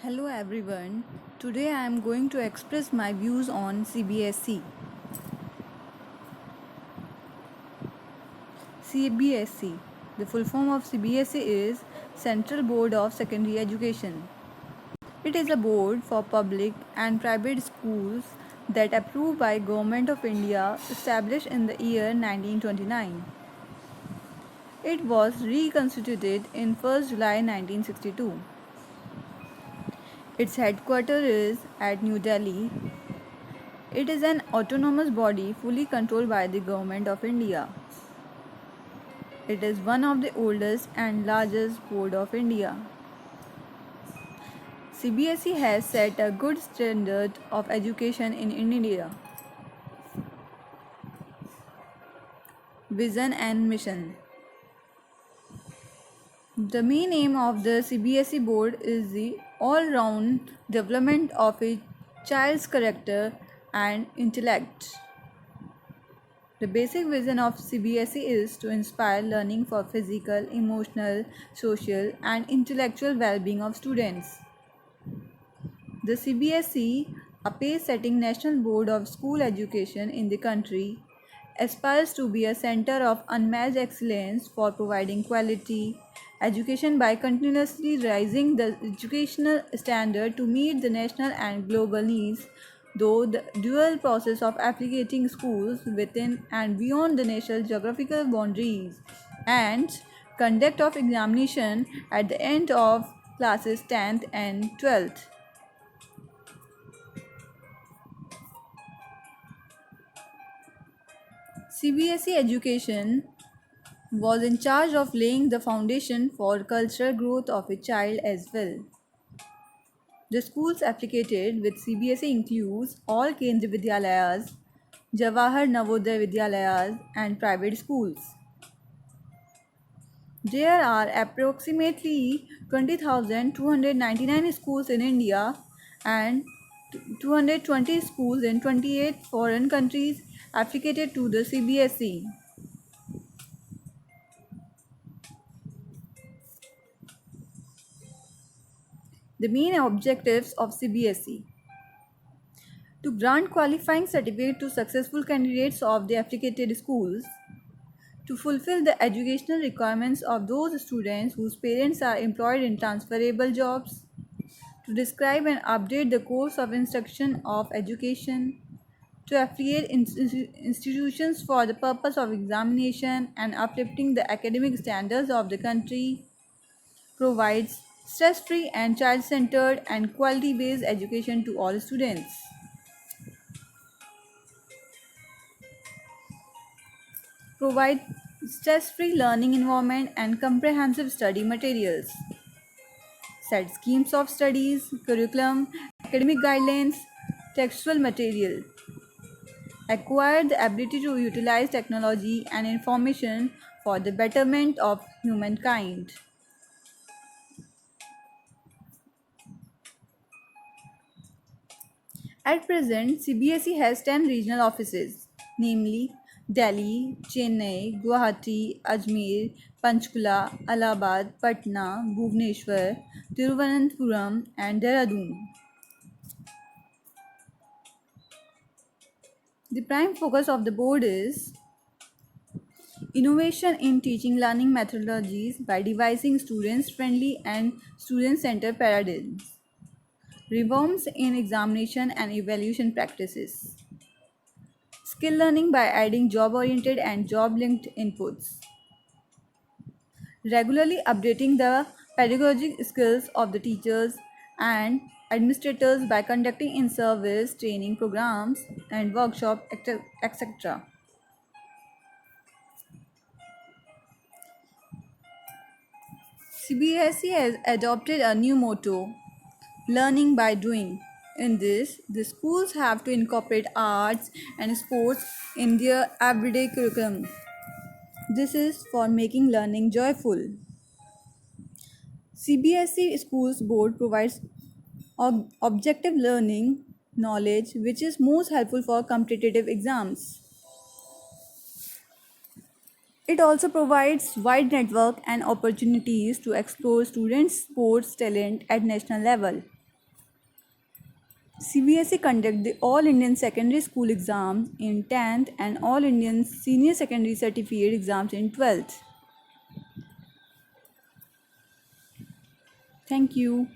Hello everyone. Today I am going to express my views on CBSE. CBSE. The full form of CBSE is Central Board of Secondary Education. It is a board for public and private schools that approved by Government of India, established in the year 1929. It was reconstituted in 1st July 1962. Its headquarters is at New Delhi. It is an autonomous body fully controlled by the Government of India. It is one of the oldest and largest board of India. CBSE has set a good standard of education in India. Vision and mission. The main aim of the CBSE board is the all-round development of a child's character and intellect. The basic vision of CBSE is to inspire learning for physical, emotional, social, and intellectual well-being of students. The CBSE, a pace-setting national board of school education in the country, aspires to be a center of unmatched excellence for providing quality education by continuously raising the educational standard to meet the national and global needs, though the dual process of affiliating schools within and beyond the national geographical boundaries and conduct of examination at the end of classes 10th and 12th. CBSE education was in charge of laying the foundation for cultural growth of a child as well. The schools affiliated with CBSE includes all Kendriya Vidyalayas, Jawahar Navodaya Vidyalayas and private schools. There are approximately 20,299 schools in India and 220 schools in 28 foreign countries affiliated to the CBSE. The main objectives of CBSE: to grant qualifying certificate to successful candidates of the affiliated schools, to fulfill the educational requirements of those students whose parents are employed in transferable jobs, to describe and update the course of instruction of education, to affiliate institutions for the purpose of examination and uplifting the academic standards of the country, provides stress-free and child-centered and quality-based education to all students. Provide stress-free learning environment and comprehensive study materials. Set schemes of studies, curriculum, academic guidelines, textual material. Acquire the ability to utilize technology and information for the betterment of humankind. At present, CBSE has 10 regional offices, namely Delhi, Chennai, Guwahati, Ajmer, Panchkula, Allahabad, Patna, Bhubaneswar, Thiruvananthapuram, and Dehradun. The prime focus of the board is innovation in teaching learning methodologies by devising student-friendly and student-centered paradigms, reforms in examination and evaluation practices, skill learning by adding job-oriented and job-linked inputs, regularly updating the pedagogic skills of the teachers and administrators by conducting in-service training programs and workshops, etc. CBSE has adopted a new motto, learning by doing. In this, the schools have to incorporate arts and sports in their everyday curriculum. This is for making learning joyful. CBSE Schools Board provides objective learning knowledge which is most helpful for competitive exams. It also provides wide network and opportunities to explore students' sports talent at national level. CBSE conduct the All Indian Secondary School exams in 10th and All Indian Senior Secondary Certificate exams in 12th. Thank you.